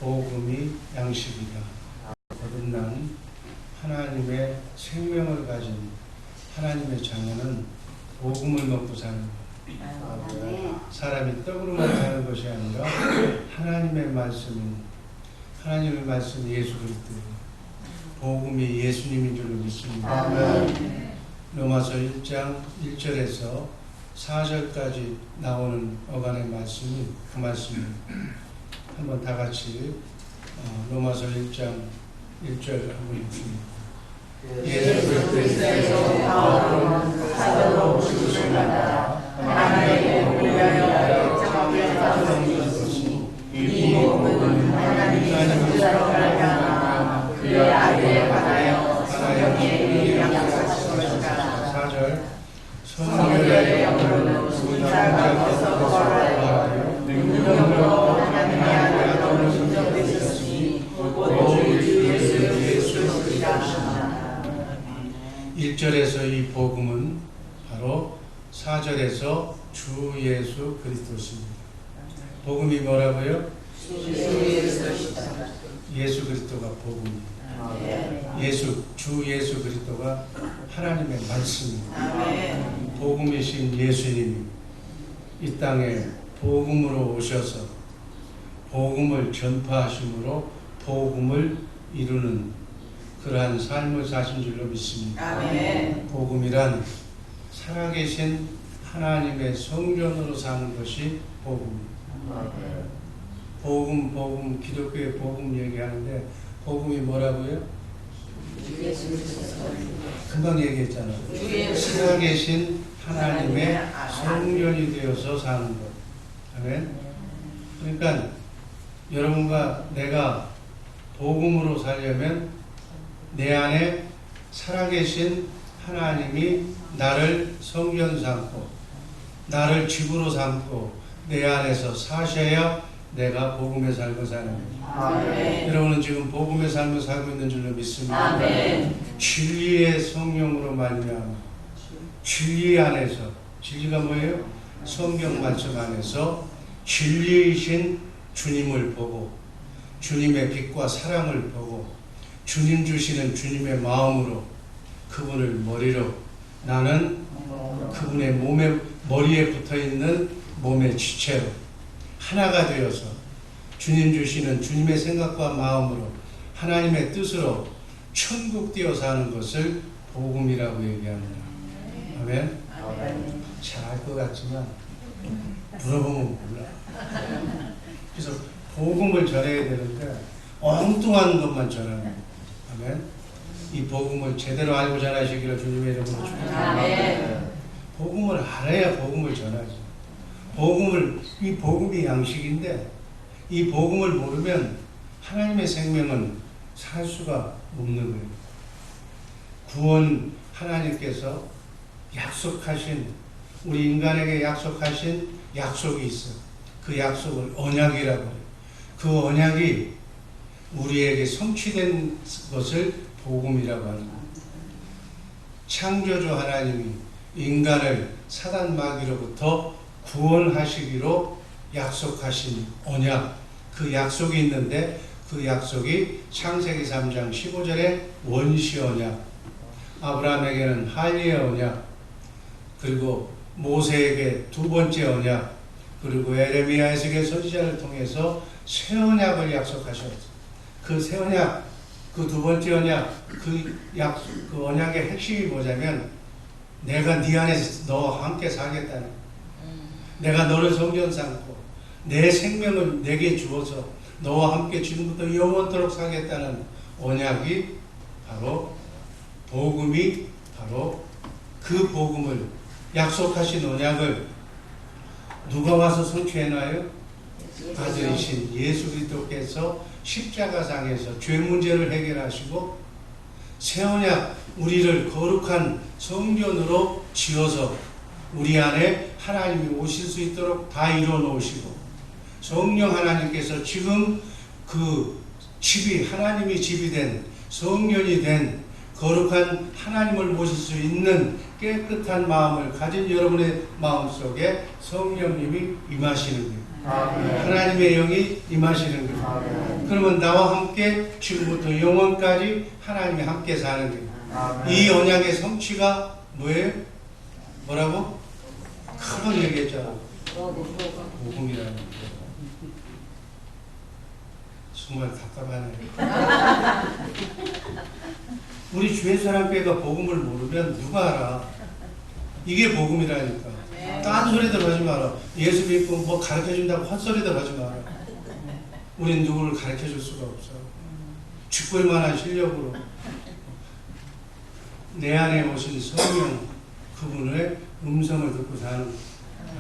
복음이 양식이다. 거듭난 하나님의 생명을 가진 하나님의 자녀는 복음을 먹고 사는 것. 사람이 떡으로만 사는 것이 아니라 하나님의 말씀이 예수 그리스도, 복음이 예수님인 줄로 믿습니다. 로마서 1장 1절에서 4절까지 나오는 어간의 말씀이 그 말씀입니다. 한번 다 같이 로마서 1장 1절 한번 읽습니다. 예수 그리스도에서 바울은 사도로 부르심받아 하나님의 복음을 위하여 정죄하였으니 이 복음은 하나님의 뜻대로 말미암아 그의 아들에 관하여 성령의 양식하신 것이다. 4절 성령의 영으로는 죽은 자가 거듭나서 능력으로 하나님의 아들로 인정되셨으니 곧 주 예수 그리스도시다. 1절에서 이 복음은 바로 4절에서 주 예수 그리스도십니다. 복음이 뭐라고요? 예수 그리스도가 복음입니다. 주 예수 그리스도가 하나님의 말씀입니다. 복음이신 예수님이 이 땅에 복음으로 오셔서 복음을 전파하심으로 복음을 이루는 그러한 삶을 사신 줄로 믿습니다. 복음이란 살아계신 하나님의 성전으로 사는 것이 복음입니다. 복음, 기독교의 복음 얘기하는데 복음이 뭐라고요? 금방 얘기했잖아요. 살아계신 하나님의 성전이 되어서 사는 것. 아멘. 그러니까 여러분과 내가 복음으로 살려면 내 안에 살아계신 하나님이 나를 성전 삼고 나를 집으로 삼고 내 안에서 사셔야 내가 복음의 삶을 사는 거예요. 여러분은 지금 복음의 삶을 살고 있는 줄로 믿습니다. 진리의 성령으로 말미암아 진리 안에서, 진리가 뭐예요? 성경 말씀 안에서 진리이신 주님을 보고 주님의 빛과 사랑을 보고 주님 주시는 주님의 마음으로 그분을 머리로, 나는 그분의 머리에 붙어있는 몸의 지체로 하나가 되어서 주님 주시는 주님의 생각과 마음으로 하나님의 뜻으로 천국 되어 사는 것을 복음이라고 얘기합니다. 아멘. 잘 알 것 같지만 물어보면 몰라. 그래서 복음을 전해야 되는데 엉뚱한 것만 전하는 거예요. 아멘. 이 복음을 제대로 알고 전하시기를 주님의 이름으로 축복합니다. 복음을 알아야 복음을 전하지. 이 복음이 양식인데 이 복음을 모르면 하나님의 생명은 살 수가 없는 거예요. 구원 하나님께서 약속하신, 우리 인간에게 약속하신 약속이 있어. 그 약속을 언약이라고 해요. 그 언약이 우리에게 성취된 것을 복음이라고 하는 거예요. 창조주 하나님이 인간을 사단 마귀로부터 구원하시기로 약속하신 언약, 그 약속이 있는데 그 약속이 창세기 3장 15절에 원시 언약, 아브라함에게는 할례의 언약, 그리고 모세에게 두 번째 언약, 그리고 에레미야 에스겔 선지자를 통해서 새 언약을 약속하셨어요. 그 새 언약, 그 두 번째 언약, 그 언약의 핵심이 뭐냐면 내가 네 안에서 너와 함께 살겠다는, 내가 너를 성전 삼고 내 생명을 내게 주어서 너와 함께 지금부터 영원토록 살겠다는 언약이 바로 복음이, 바로 그 복음을 약속하신 언약을 누가 와서 성취해놔요? 아들이신 예수 그리스도께서 십자가상에서 죄 문제를 해결하시고 새 언약, 우리를 거룩한 성전으로 지어서 우리 안에 하나님이 오실 수 있도록 다 이루어 놓으시고, 성령 하나님께서 지금 그 집이, 하나님이 집이 된, 성전이 된 거룩한 하나님을 모실 수 있는 깨끗한 마음을 가진 여러분의 마음속에 성령님이 임하시는 거예요. 하나님의 영이 임하시는 거예요. 그러면 나와 함께 지금부터 영원까지 하나님이 함께 사는 거예요. 이 언약의 성취가 뭐예요? 뭐라고? 큰 얘기했잖아. 복음이라는 거. 정말 답답하네. 우리 주변 사람께가 복음을 모르면 누가 알아? 이게 복음이라니까. 딴 소리들 하지 마라. 예수 믿고 뭐 가르쳐준다고 헛소리들 하지 마라. 우린 누구를 가르쳐줄 수가 없어. 죽을 만한 실력으로 내 안에 오신 성령 그분의 음성을 듣고 사는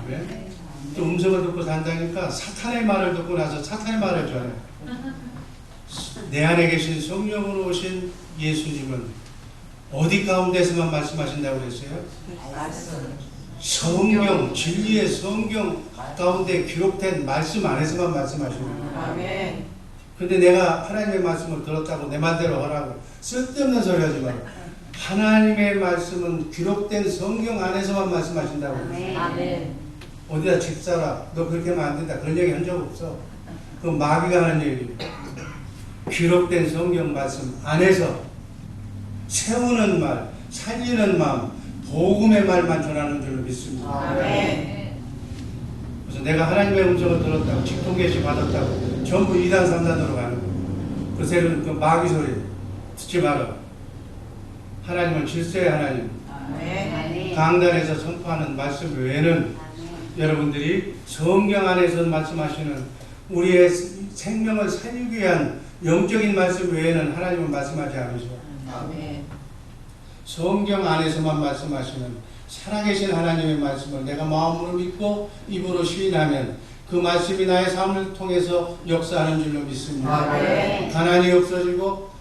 거예요. 또 음성을 듣고 산다니까 사탄의 말을 듣고 나서 사탄의 말을 전해. 내 안에 계신 성령으로 오신 예수님은 어디 가운데서만 말씀하신다고 그랬어요? 성경, 진리의 성경 가운데 기록된 말씀 안에서만 말씀하시는 거예요. 근데 내가 하나님의 말씀을 들었다고 내 말대로 하라고 쓸데없는 소리 하지 마라. 하나님의 말씀은 기록된 성경 안에서만 말씀하신다고 그랬어요. 어디다 집 사라, 너 그렇게 하면 안 된다, 그런 얘기 한 적 없어. 그건 마귀가 하는 얘기예요. 기록된 성경 말씀 안에서 세우는 말, 살리는 마음, 복음의 말만 전하는 줄로 믿습니다. 그래서 내가 하나님의 음성을 들었다고, 직통계시 받았다고 전부 2단 3단으로 가는 거예요. 그 세는 그 마귀 소리 듣지 마라. 하나님은 질서의 하나님. 강단에서 선포하는 말씀 외에는 여러분들이 성경 안에서 말씀하시는 우리의 생명을 살리기 위한 영적인 말씀 외에는 하나님은 말씀하지 않으셔. 성경 안에서만 말씀하시는 살아계신 하나님의 말씀을 내가 마음으로 믿고 입으로 시인하면 그 말씀이 나의 삶을 통해서 역사하는 줄로 믿습니다. 가난이 없어지고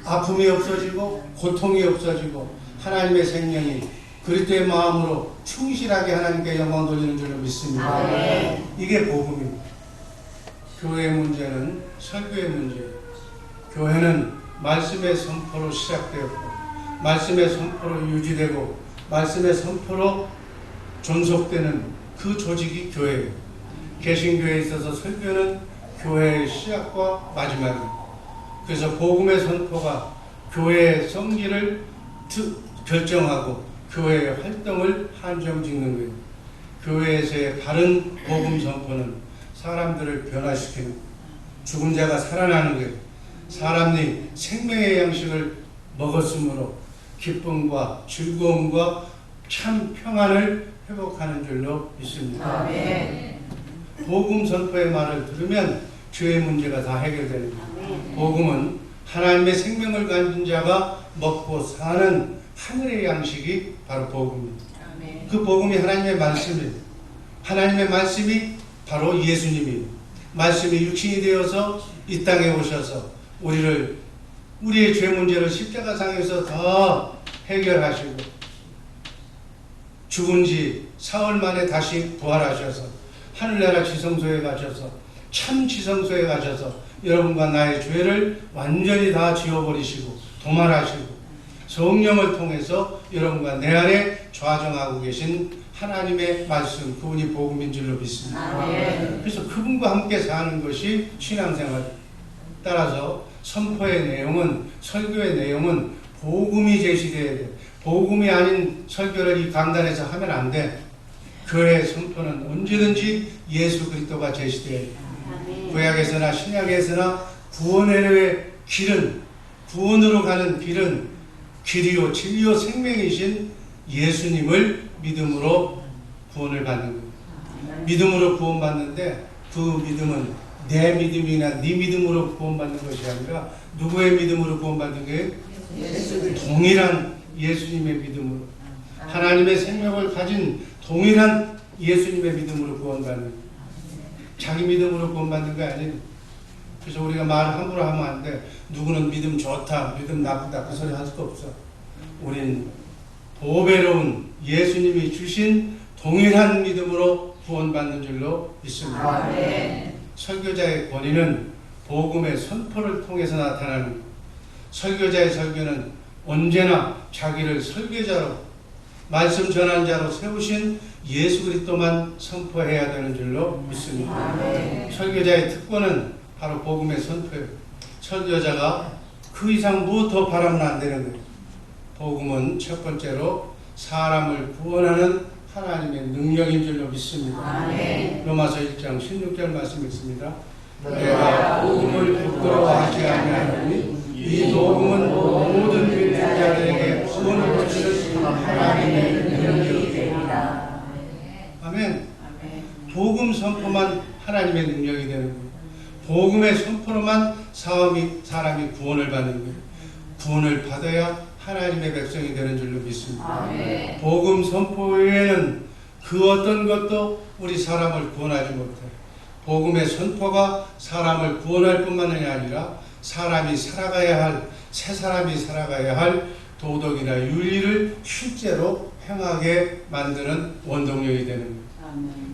아픔이 없어지고 고통이 없어지고 하나님의 생명이 그리스도의 마음으로 충실하게 하나님께 영광 돌리는 줄로 믿습니다. 이게 복음입니다. 교회의 문제는 설교의 문제예요. 교회는 말씀의 선포로 시작되었고 말씀의 선포로 유지되고 말씀의 선포로 존속되는 그 조직이 교회예요. 개신교회에 있어서 설교는 교회의 시작과 마지막입니다. 그래서 복음의 선포가 교회의 성질을 결정하고 교회의 활동을 한정짓는 거예요. 교회에서의 바른 복음 선포는 사람들을 변화시키는, 죽은 자가 살아나는 거예요. 사람이 생명의 양식을 먹었으므로 기쁨과 즐거움과 참 평안을 회복하는 줄로 믿습니다. 복음 선포의 말을 들으면 죄의 문제가 다 해결되는 거예요. 복음은 하나님의 생명을 가진 자가 먹고 사는 하늘의 양식이 바로 복음입니다. 그 복음이 하나님의 말씀이에요. 하나님의 말씀이 바로 예수님이에요. 말씀이 육신이 되어서 이 땅에 오셔서 우리의 죄 문제를 십자가상에서 다 해결하시고 죽은 지 사흘 만에 다시 부활하셔서 하늘나라 지성소에 가셔서 참 지성소에 가셔서 여러분과 나의 죄를 완전히 다 지워버리시고 도말하시고 성령을 통해서 여러분과 내 안에 좌정하고 계신 하나님의 말씀, 그분이 복음인 줄로 믿습니다. 그래서 그분과 함께 사는 것이 신앙생활. 따라서 선포의 내용은, 설교의 내용은 복음이 제시되어야 돼. 복음이 아닌 설교를 이 강단에서 하면 안 돼. 교회의 선포는 언제든지 예수 그리스도가 제시되어야 돼. 구약에서나 신약에서나 구원의 길은, 구원으로 가는 길은 길이요 진리요 생명이신 예수님을 믿음으로 구원을 받는 거예요. 믿음으로 구원받는데 그 믿음은 내 믿음이나 네 믿음으로 구원받는 것이 아니라 누구의 믿음으로 구원받는 거예요? 동일한 예수님의 믿음으로, 하나님의 생명을 가진 동일한 예수님의 믿음으로 구원받는 거예요. 자기 믿음으로 구원받는 거 아니에요. 그래서 우리가 말 함부로 하면 안 돼. 누구는 믿음 좋다, 믿음 나쁘다, 그 소리 할 수도 없어. 우린 보배로운 예수님이 주신 동일한 믿음으로 구원받는 줄로 믿습니다. 설교자의 권위는 복음의 선포를 통해서 나타나는, 설교자의 설교는 언제나 자기를 설교자로 말씀 전한 자로 세우신 예수 그리스도만 선포해야 되는 줄로 믿습니다. 설교자의 특권은 바로 복음의 선포예요. 설교자가 그 이상 무엇 더 바라면 안 되는 거예요. 복음은 첫 번째로 사람을 구원하는 하나님의 능력인 줄로 믿습니다. 로마서 1장 16절 말씀 있습니다. 내가 복음을 부끄러워하지 아니하노니 이 복음은 모든 믿는 자들에게 구원을 주시는 하나님의 능력이니라. 아멘. 복음 선포만 하나님의 능력이 되는 거예요. 복음의 선포로만 사람이 구원을 받는 거예요. 구원을 받아야 하나님의 백성이 되는 줄로 믿습니다. 복음 선포 외에는 그 어떤 것도 우리 사람을 구원하지 못해요. 복음의 선포가 사람을 구원할 뿐만이 아니라 사람이 살아가야 할, 새 사람이 살아가야 할 도덕이나 윤리를 실제로 행하게 만드는 원동력이 되는 거예요.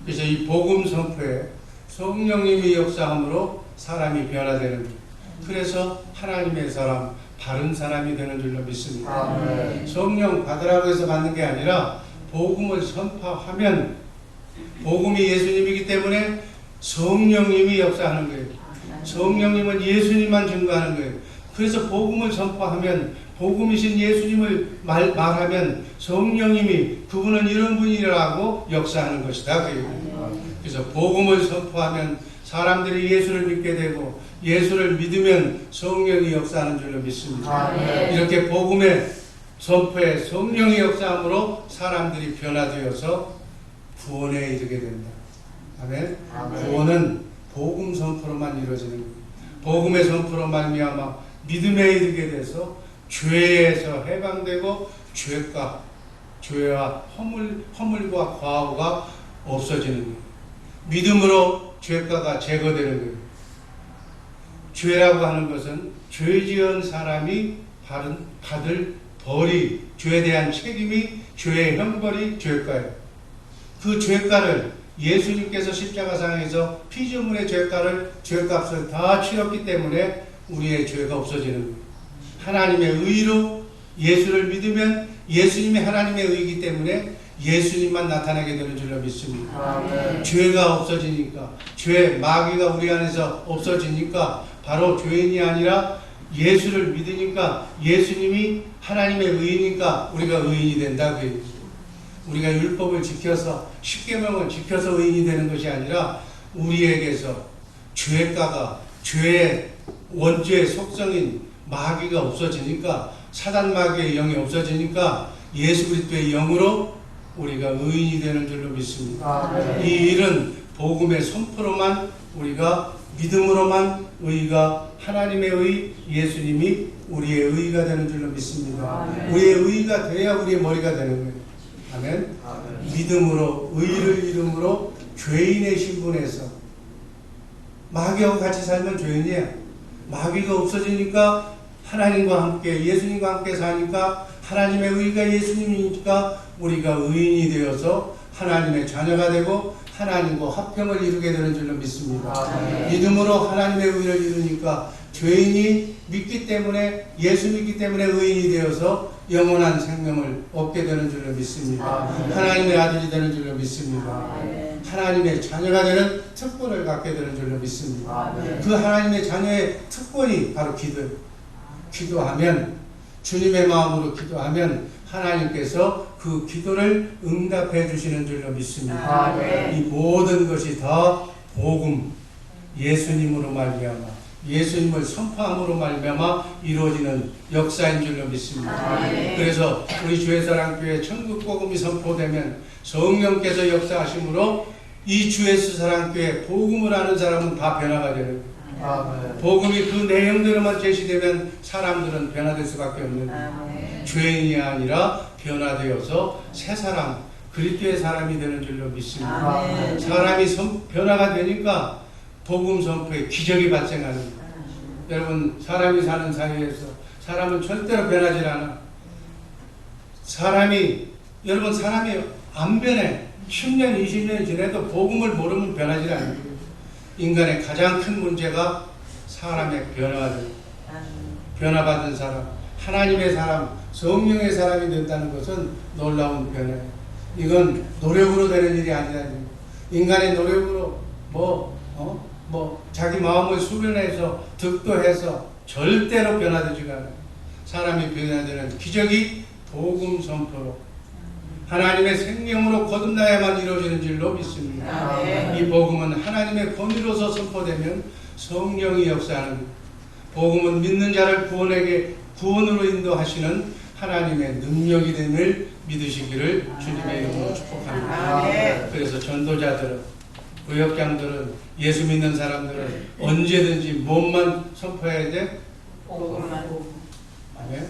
그래서 이 복음 선포에 성령님이 역사함으로 사람이 변화되는 거예요. 그래서 하나님의 사람, 바른 사람이 되는 줄로 믿습니다. 성령 받으라고 해서 받는 게 아니라 복음을 선포하면 복음이 예수님이기 때문에 성령님이 역사하는 거예요. 성령님은 예수님만 증거하는 거예요. 그래서 복음을 선포하면 복음이신 예수님을 말하면 성령님이 그분은 이런 분이라고 역사하는 것이다. 그래서 복음을 선포하면 사람들이 예수를 믿게 되고 예수를 믿으면 성령이 역사하는 줄로 믿습니다. 이렇게 복음의 선포에 성령이 역사함으로 사람들이 변화되어서 구원에 이르게 된다. 아멘. 구원은 복음 선포로만 이루어지는 거예요. 복음의 선포로 말미암아 믿음에 이르게 돼서 죄에서 해방되고 죄와 허물과 과오가 없어지는 거예요. 믿음으로 죄가가 제거되는 거예요. 죄라고 하는 것은 죄 지은 사람이 받을 벌이, 죄에 대한 책임이, 죄의 형벌이 죄가예요. 그 죄가를 예수님께서 십자가상에서 피조물의 죄값을 다 치렀기 때문에 우리의 죄가 없어지는 거예요. 하나님의 의로 예수를 믿으면 예수님이 하나님의 의이기 때문에 예수님만 나타나게 되는 줄로 믿습니다. 죄가 없어지니까, 마귀가 우리 안에서 없어지니까 바로 죄인이 아니라 예수를 믿으니까 예수님이 하나님의 의이니까 우리가 의인이 된다. 우리가 율법을 지켜서 십계명을 지켜서 의인이 되는 것이 아니라 우리에게서 죄가가, 죄의 원죄의 속성인 마귀가 없어지니까, 사단 마귀의 영이 없어지니까 예수 그리스도의 영으로 우리가 의인이 되는 줄로 믿습니다. 이 일은 복음의 선포로만, 우리가 믿음으로만 의가 하나님의 의, 예수님이 우리의 의가 되는 줄로 믿습니다. 우리의 의가 돼야 우리의 머리가 되는 거예요. 아멘. 믿음으로, 의를 이름으로 죄인의 신분에서, 마귀하고 같이 살면 죄인이야. 마귀가 없어지니까 하나님과 함께, 예수님과 함께 사니까 하나님의 의가 예수님이니까 우리가 의인이 되어서 하나님의 자녀가 되고 하나님과 화평을 이루게 되는 줄로 믿습니다. 믿음으로 하나님의 의를 이루니까 죄인이 믿기 때문에, 예수 믿기 때문에 의인이 되어서 영원한 생명을 얻게 되는 줄로 믿습니다. 하나님의 아들이 되는 줄로 믿습니다. 하나님의 자녀가 되는 특권을 갖게 되는 줄로 믿습니다. 그 하나님의 자녀의 특권이 바로 기도예요. 기도하면, 주님의 마음으로 기도하면 하나님께서 그 기도를 응답해 주시는 줄로 믿습니다. 이 모든 것이 다 복음, 예수님으로 말미암아, 예수님을 선포함으로 말미암아 이루어지는 역사인 줄로 믿습니다. 그래서 우리 주의사랑교회 천국 복음이 선포되면 성령께서 역사하심으로 이 주의사랑교회 복음을 아는 사람은 다 변화가 되는 거예요. 복음이 그 내용대로만 제시되면 사람들은 변화될 수밖에 없는 거예요. 죄인이 아니라 변화되어서 새 사람, 그리스도의 사람이 되는 줄로 믿습니다. 사람이 변화가 되니까 복음 선포에 기적이 발생하는 거예요. 여러분, 사람이 사는 사회에서 사람은 절대로 변하지 않아. 여러분, 사람이 안 변해. 10년, 20년 지내도 복음을 모르면 변하지 않는 거예요. 인간의 가장 큰 문제가 사람의 변화받은 사람, 하나님의 사람, 성령의 사람이 된다는 것은 놀라운 변화예요. 이건 노력으로 되는 일이 아니라는, 인간의 노력으로 자기 마음을 수련해서 득도해서 절대로 변화되지가 않아요. 사람이 변화되는 기적이 복음 선포로 하나님의 생명으로 거듭나야만 이루어지는 줄로 믿습니다. 이 복음은 하나님의 권위로서 선포되면 성령이 역사하는, 복음은 믿는 자를 구원으로 인도하시는 하나님의 능력이 됨을 믿으시기를 주님의 이름으로 축복합니다. 그래서 전도자들은, 구역장들은, 예수 믿는 사람들은 언제든지 뭐만 선포해야 돼? 복음만. 아멘.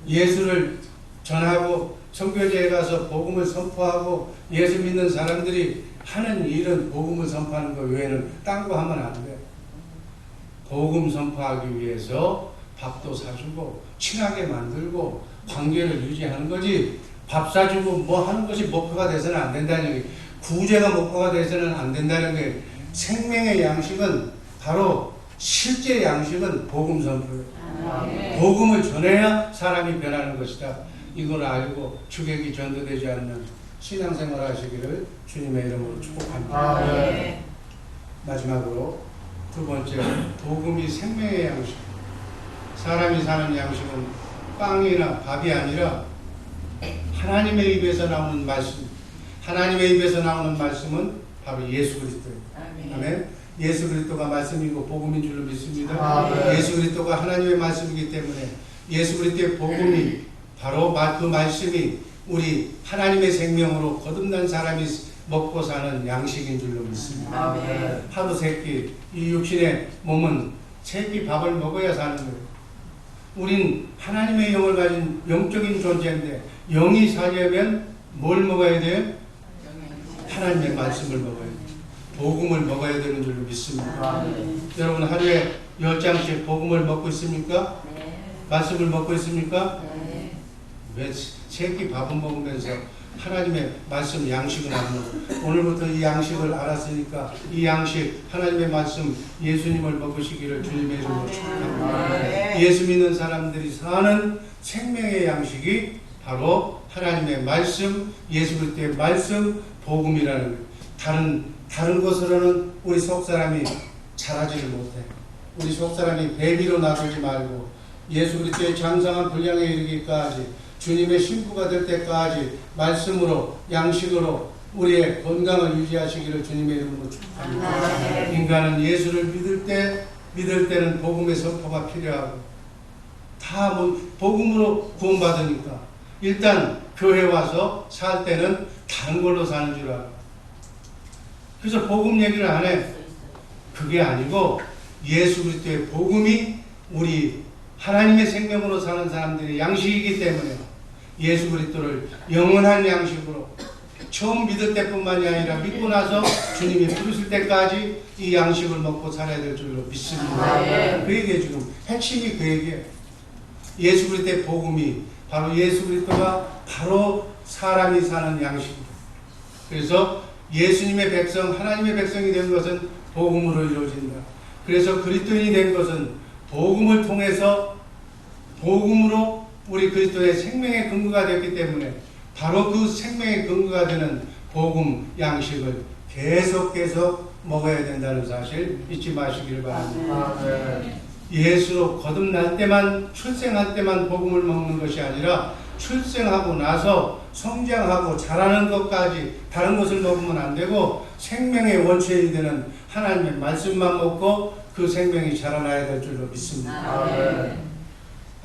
예수를 전하고 선교제에 가서 복음을 선포하고 예수 믿는 사람들이 하는 일은 복음을 선포하는 것 외에는 딴 거 하면 안 돼. 복음 선포하기 위해서 밥도 사주고 친하게 만들고 관계를 유지하는 거지, 밥 사주고 뭐 하는 것이 목표가 돼서는 안 된다는 게, 구제가 목표가 돼서는 안 된다는 게, 생명의 양식은 바로 실제 양식은 복음 선포예요. 복음을 전해야 사람이 변하는 것이다. 이걸 알고 주객이 전도되지 않는 신앙생활 하시기를 주님의 이름으로 축복합니다. 마지막으로 두 번째, 복음이 생명의 양식. 사람이 사는 양식은 빵이나 밥이 아니라 하나님의 입에서 나오는 말씀. 하나님의 입에서 나오는 말씀은 바로 예수 그리스도예요. 아멘. 예수 그리스도가 말씀이고 복음인 줄로 믿습니다. 예수 그리스도가 하나님의 말씀이기 때문에 예수 그리스도의 복음이 바로 그 말씀이 우리 하나님의 생명으로 거듭난 사람이 먹고 사는 양식인 줄로 믿습니다. 하루 세 끼, 이 육신의 몸은 세 끼 밥을 먹어야 사는 거예요. 우린 하나님의 영을 가진 영적인 존재인데, 영이 살려면 뭘 먹어야 돼요? 하나님의 말씀을 먹어야 돼요. 복음을 먹어야 되는 줄로 믿습니다. 여러분 하루에 10장씩 복음을 먹고 있습니까? 말씀을 먹고 있습니까? 왜 세 끼 밥은 먹으면서 하나님의 말씀 양식을 안 먹어? 오늘부터 이 양식을 알았으니까 이 양식, 하나님의 말씀, 예수님을 먹으시기를 주님의 이름으로 축복합니다. 예수 믿는 사람들이 사는 생명의 양식이 바로 하나님의 말씀, 예수 그리스도의 말씀, 복음이라는 거예요. 다른 것으로는 우리 속사람이 잘하지를 못해. 우리 속사람이 배비로 나서지 말고 예수 그리스도의 장성한 분량에 이르기까지, 주님의 신부가 될 때까지 말씀으로, 양식으로 우리의 건강을 유지하시기를 주님의 이름으로 축복합니다. 인간은 예수를 믿을 때는 복음의 선포가 필요하고, 다 복음으로 구원받으니까 일단 교회 와서 살 때는 다른 걸로 사는 줄 알아. 그래서 복음 얘기를 안 해. 그게 아니고 예수 그리스도의 복음이 우리 하나님의 생명으로 사는 사람들의 양식이기 때문에 예수 그리스도를 영원한 양식으로 처음 믿을 때뿐만이 아니라 믿고 나서 주님이 부르실 때까지 이 양식을 먹고 살아야 될 줄로 믿습니다. 그 얘기에 지금 핵심이 그 얘기예요. 예수 그리스도의 복음이 바로 예수 그리스도가 바로 사람이 사는 양식이에요. 그래서 예수님의 백성, 하나님의 백성이 된 것은 복음으로 이루어진다. 그래서 그리스도인이 된 것은 복음을 통해서, 복음으로 우리 그리스도의 생명의 근거가 됐기 때문에 바로 그 생명의 근거가 되는 복음 양식을 계속 먹어야 된다는 사실 잊지 마시기를 바랍니다. 예수로 거듭날 때만, 출생할 때만 복음을 먹는 것이 아니라 출생하고 나서 성장하고 자라는 것까지 다른 것을 먹으면 안 되고, 생명의 원천이 되는 하나님의 말씀만 먹고 그 생명이 자라나야 될 줄로 믿습니다.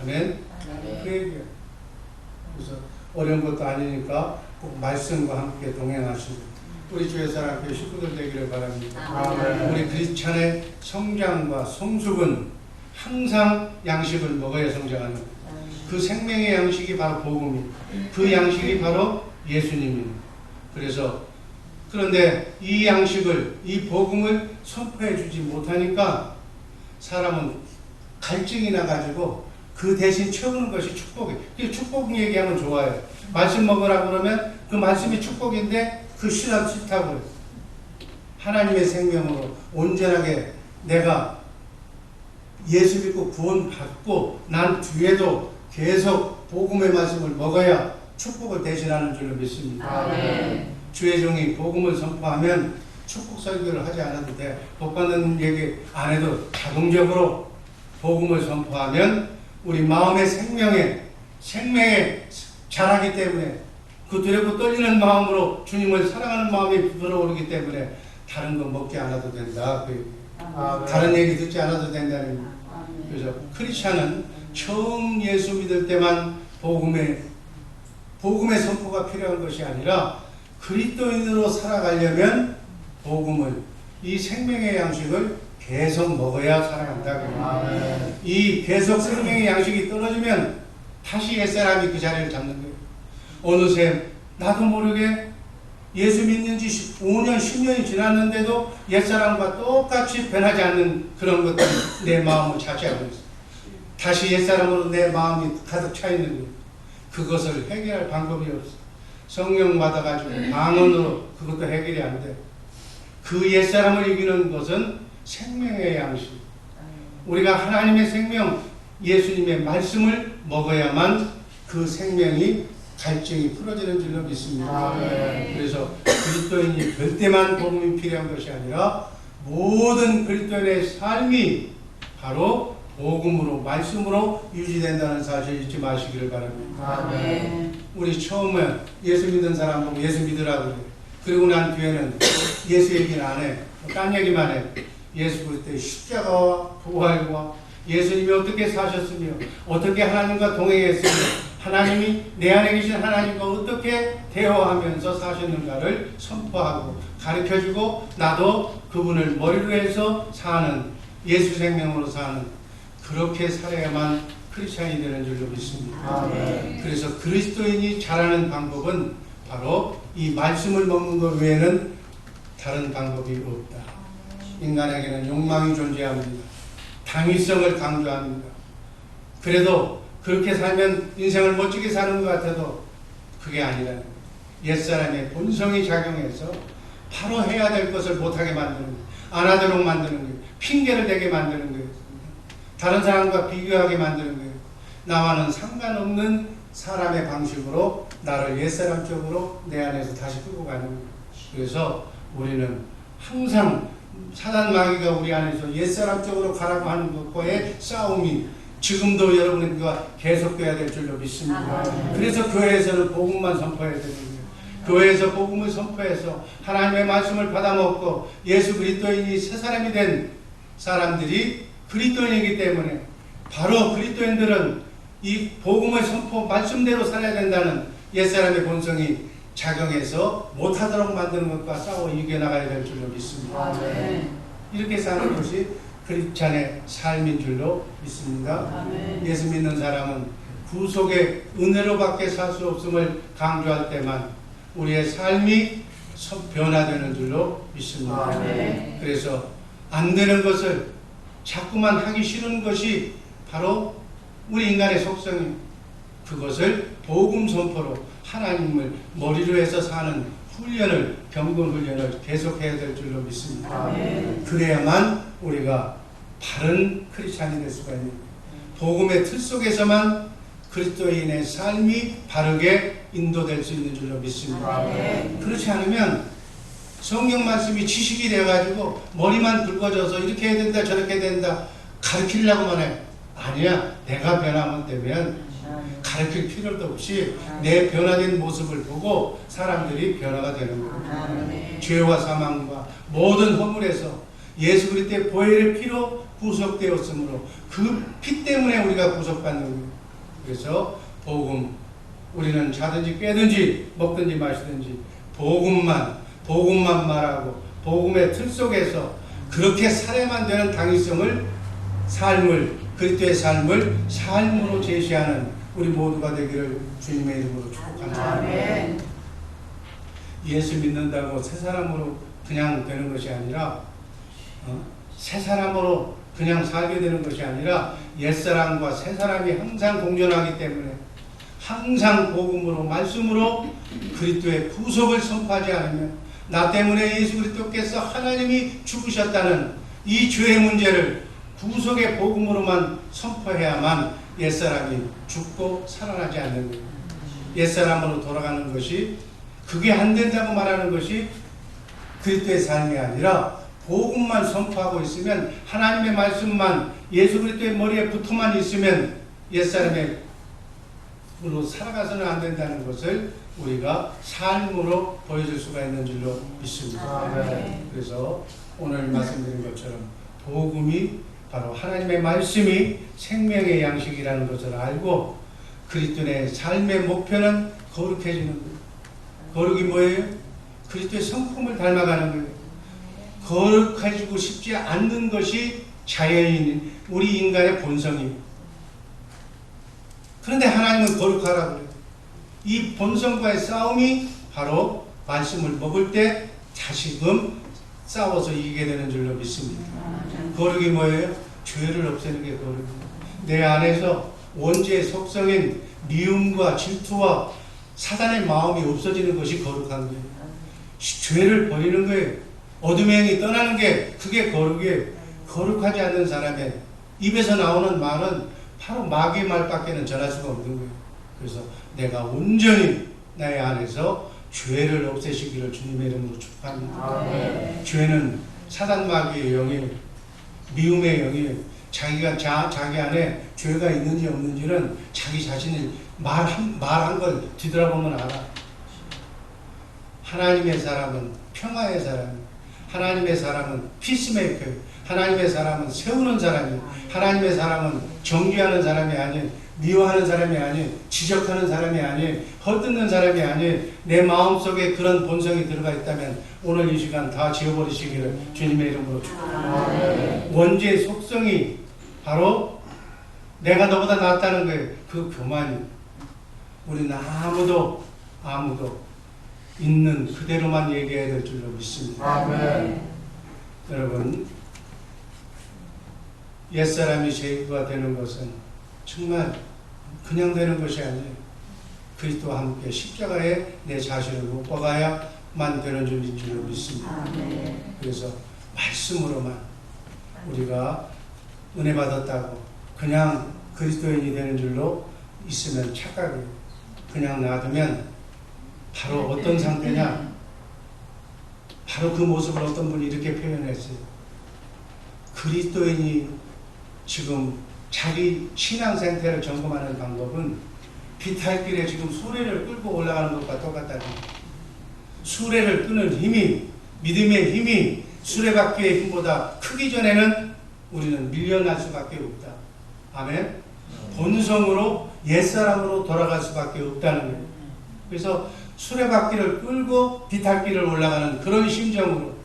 아멘. 그 얘기예요. 그래서 어려운 것도 아니니까 꼭 말씀과 함께 동행하시고 우리 주의 사랑교회 식구들 되기를 바랍니다. 우리 크리스찬의 성장과 성숙은 항상 양식을 먹어야 성장하는 거예요. 그 생명의 양식이 바로 복음이에요. 그 양식이 바로 예수님이에요. 그런데 이 양식을, 이 복음을 선포해 주지 못하니까 사람은 갈증이 나가지고 그 대신 채우는 것이 축복이에요. 축복 얘기하면 좋아요. 말씀 먹으라 그러면 그 말씀이 축복인데 그 싫다고 해요. 하나님의 생명으로 온전하게 내가 예수 믿고 구원받고 난 뒤에도 계속 복음의 말씀을 먹어야 축복을 대신하는 줄로 믿습니다. 아멘. 주의 종이 복음을 선포하면 축복 설교를 하지 않아도 돼. 복 받는 얘기 안 해도 자동적으로 복음을 선포하면 우리 마음의 생명에 자라기 때문에 그 두렵고 떨리는 마음으로 주님을 사랑하는 마음이 불어오르기 때문에 다른 거 먹지 않아도 된다. 다른 얘기 듣지 않아도 된다는 거예요. 그래서 크리스찬은 처음 예수 믿을 때만 복음의 선포가 필요한 것이 아니라 그리스도인으로 살아가려면 복음을, 이 생명의 양식을 계속 먹어야 살아간다. 이 계속 생명의 양식이 떨어지면 다시 옛사람이 그 자리를 잡는 거예요. 어느새 나도 모르게 예수 믿는 지 5년, 10년이 지났는데도 옛사람과 똑같이 변하지 않는 그런 것들이 내 마음을 차지하고 있어요. 다시 옛사람으로 내 마음이 가득 차 있는 거예요. 그것을 해결할 방법이 없어요. 성령 받아가지고 방언으로 그것도 해결이 안 돼요. 그 옛사람을 이기는 것은 생명의 양식. 우리가 하나님의 생명, 예수님의 말씀을 먹어야만 그 생명이 갈증이 풀어지는 줄로 믿습니다. 그래서 그리스도인이 될 때만 복음이 필요한 것이 아니라 모든 그리스도인의 삶이 바로 복음으로, 말씀으로 유지된다는 사실 잊지 마시기를 바랍니다. 우리 처음에 예수 믿는 사람 보고 예수 믿으라고 그래요. 그리고 난 뒤에는 예수 얘기는 안 해. 딴 얘기만 해. 예수 그리스도의 십자가와 부활과 예수님이 어떻게 사셨으며 어떻게 하나님과 동행했으며 하나님이 내 안에 계신 하나님과 어떻게 대화하면서 사셨는가를 선포하고 가르쳐주고 나도 그분을 머리로 해서 사는 예수 생명으로 사는 그렇게 살아야만 크리스찬이 되는 줄로 믿습니다. 그래서 그리스도인이 자라는 방법은 바로 이 말씀을 먹는 것 외에는 다른 방법이 없다. 인간에게는 욕망이 존재합니다. 당위성을 강조합니다. 그래도 그렇게 살면 인생을 멋지게 사는 것 같아도 그게 아니라는 거예요. 옛사람의 본성이 작용해서 바로 해야 될 것을 못하게 만드는 거예요. 안 하도록 만드는 거예요. 핑계를 대게 만드는 거예요. 다른 사람과 비교하게 만드는 거예요. 나와는 상관없는 사람의 방식으로 나를 옛사람 쪽으로 내 안에서 다시 끌고 가는 거예요. 그래서 우리는 항상 사단 마귀가 우리 안에서 옛사람 쪽으로 가라고 하는 것과의 싸움이 지금도 여러분과 계속돼야 될 줄로 믿습니다. 그래서 교회에서는 복음만 선포해야 되는 거예요. 교회에서 복음을 선포해서 하나님의 말씀을 받아먹고 예수 그리스도인이 새 사람이 된 사람들이 그리스도인이기 때문에 바로 그리스도인들은 이 복음의 선포 말씀대로 살아야 된다는 옛사람의 본성이 작용해서 못하도록 만드는 것과 싸워 이겨나가야 될 줄로 믿습니다. 이렇게 사는 것이 크리스찬의 삶인 줄로 믿습니다. 예수 믿는 사람은 구속의 은혜로밖에 살 수 없음을 강조할 때만 우리의 삶이 변화되는 줄로 믿습니다. 그래서 안 되는 것을 자꾸만 하기 싫은 것이 바로 우리 인간의 속성입니다. 그것을 복음 선포로 하나님을 머리로 해서 사는 훈련을, 경건 훈련을 계속해야 될 줄로 믿습니다. 그래야만 우리가 바른 크리스찬이 될 수가 있는 거예요. 복음의 틀 속에서만 그리스도인의 삶이 바르게 인도될 수 있는 줄로 믿습니다. 그렇지 않으면 성경 말씀이 지식이 돼가지고 머리만 굵어져서 이렇게 해야 된다 저렇게 해야 된다 가르치려고만 해. 아니야. 내가 변하면 되면 가르칠 필요도 없이 내 변화된 모습을 보고 사람들이 변화가 되는 거예요. 죄와 사망과 모든 허물에서 예수 그리스도의 보혈의 피로 구속되었으므로 그 피 때문에 우리가 구속받는 거예요. 그래서 복음, 우리는 자든지 깨든지 먹든지 마시든지 복음만 말하고 복음의 틀 속에서 그렇게 살아야만 되는 당위성을 삶을 그리스도의 삶으로 제시하는 우리 모두가 되기를 주님의 이름으로 축복합니다. 예수 믿는다고 새 사람으로 그냥 되는 것이 아니라 새 사람으로 그냥 살게 되는 것이 아니라 옛사람과 새 사람이 항상 공존하기 때문에 항상 복음으로 말씀으로 그리스도의 구속을 선포하지 않으면 나 때문에 예수 그리스도께서 하나님이 죽으셨다는 이 죄의 문제를 구속의 복음으로만 선포해야만 옛사람이 죽고 살아나지 않는 거예요. 옛사람으로 돌아가는 것이, 그게 안 된다고 말하는 것이 그리스도의 삶이 아니라 복음만 선포하고 있으면, 하나님의 말씀만 예수 그리스도의 머리에 붙어만 있으면 옛사람으로 살아가서는 안 된다는 것을 우리가 삶으로 보여줄 수가 있는 줄로 믿습니다. 그래서 오늘 말씀드린 것처럼 복음이 바로 하나님의 말씀이 생명의 양식이라는 것을 알고, 그리스도의 삶의 목표는 거룩해지는 거예요. 거룩이 뭐예요? 그리스도의 성품을 닮아가는 거예요. 거룩해지고 싶지 않는 것이 자연인 우리 인간의 본성이에요. 그런데 하나님은 거룩하라고 그래요. 이 본성과의 싸움이 바로 말씀을 먹을 때 다시금 싸워서 이기게 되는 줄로 믿습니다. 거룩이 뭐예요? 죄를 없애는 게 거룩이에요. 내 안에서 원죄의 속성인 미움과 질투와 사단의 마음이 없어지는 것이 거룩한 거예요. 죄를 버리는 거예요. 어둠의 영이 떠나는 게 그게 거룩이에요. 거룩하지 않는 사람의 입에서 나오는 말은 바로 마귀의 말밖에는 전할 수가 없는 거예요. 그래서 내가 온전히 나의 안에서 죄를 없애시기를 주님의 이름으로 축복합니다. 죄는 사단 마귀의 영이에요. 미움의 영이에요. 자기가 자기 안에 죄가 있는지 없는지는 자기 자신이 말한 걸 뒤돌아보면 알아. 하나님의 사람은 평화의 사람이에요. 하나님의 사람은 피스메이커예요. 하나님의 사람은 세우는 사람이에요. 하나님의 사람은 정죄하는 사람이 아니에요. 미워하는 사람이 아니에요. 지적하는 사람이 아니에요. 헛듣는 사람이 아니에요. 내 마음속에 그런 본성이 들어가 있다면 오늘 이 시간 다 지워버리시기를 주님의 이름으로 축복합니다. 원죄의 속성이 바로 내가 너보다 낫다는 거예요. 그 교만이. 우리는 아무도 있는 그대로만 얘기해야 될 줄로 믿습니다. 아멘. 여러분, 옛사람이 제거가 되는 것은 정말 그냥 되는 것이 아니에요. 그리스도와 함께 십자가에 내 자신을 못 박아야만 되는 줄로 믿습니다. 아멘. 그래서 말씀으로만 우리가 은혜 받았다고 그냥 그리스도인이 되는 줄로 있으면 착각이에요. 그냥 놔두면 바로 어떤 상태냐? 바로 그 모습을 어떤 분이 이렇게 표현했어요. 그리스도인이 지금 자기 신앙 상태를 점검하는 방법은 비탈길에 지금 수레를 끌고 올라가는 것과 똑같다는 거예요. 수레를 끄는 힘이, 믿음의 힘이 수레바퀴의 힘보다 크기 전에는 우리는 밀려날 수밖에 없다. 아멘? 본성으로 옛사람으로 돌아갈 수밖에 없다는 거예요. 그래서 수레바퀴를 끌고 비탈길을 올라가는 그런 심정으로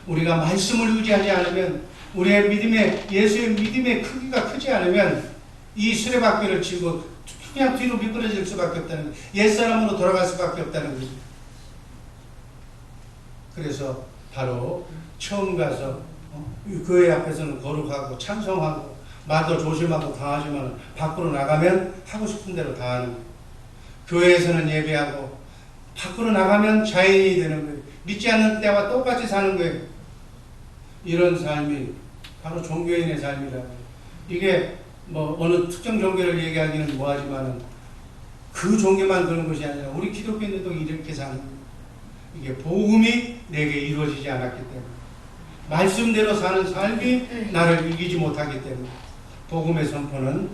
우리가 말씀을 의지하지 않으면, 우리의 믿음의, 예수의 믿음의 크기가 크지 않으면 이 수레바퀴를 치고 그냥 뒤로 미끄러질 수밖에 없다는 거예요. 옛사람으로 돌아갈 수밖에 없다는 거죠. 그래서 바로 처음 가서 교회 앞에서는 거룩하고 찬송하고 말도 조심하고 다 하지만 밖으로 나가면 하고 싶은 대로 다 하는 거예요. 교회에서는 예배하고 밖으로 나가면 자연인이 되는 거예요. 믿지 않는 때와 똑같이 사는 거예요. 이런 삶이 바로 종교인의 삶이라고. 이게 뭐 어느 특정 종교를 얘기하기는 뭐하지만은 그 종교만 그런 것이 아니라 우리 기독교인들도 이렇게 사는 거예요. 이게 복음이 내게 이루어지지 않았기 때문에, 말씀대로 사는 삶이 나를 이기지 못하기 때문에, 복음의 선포는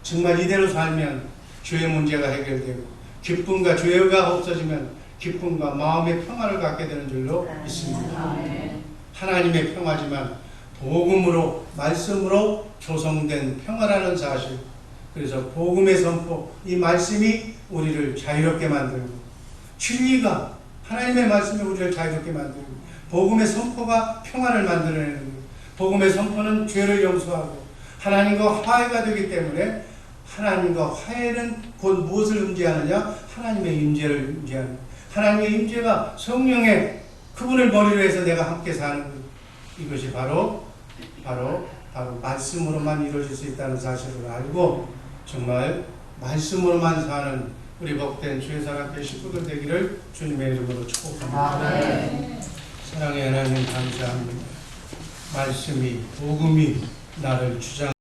정말 이대로 살면 죄의 문제가 해결되고 기쁨과 죄가 없어지면 기쁨과 마음의 평화를 갖게 되는 줄로 믿습니다. 하나님의 평화지만 복음으로, 말씀으로 조성된 평화라는 사실. 그래서 복음의 선포, 이 말씀이 우리를 자유롭게 만들고, 진리가, 하나님의 말씀이 우리를 자유롭게 만들고, 복음의 선포가 평화를 만들어내는 거예요. 복음의 선포는 죄를 용서하고 하나님과 화해가 되기 때문에, 하나님과 화해는 곧 무엇을 의미하느냐? 하나님의 임재를 의미하는 거예요. 하나님의 임재가 성령의 그분을 머리로 해서 내가 함께 사는 거예요. 이것이 바로 말씀으로만 이루어질 수 있다는 사실을 알고 정말 말씀으로만 사는 우리 복된 주의 사랑교회 식구들 되기를 주님의 이름으로 축복합니다. 사랑의 하나님 감사합니다. 말씀이, 복음이 나를 주장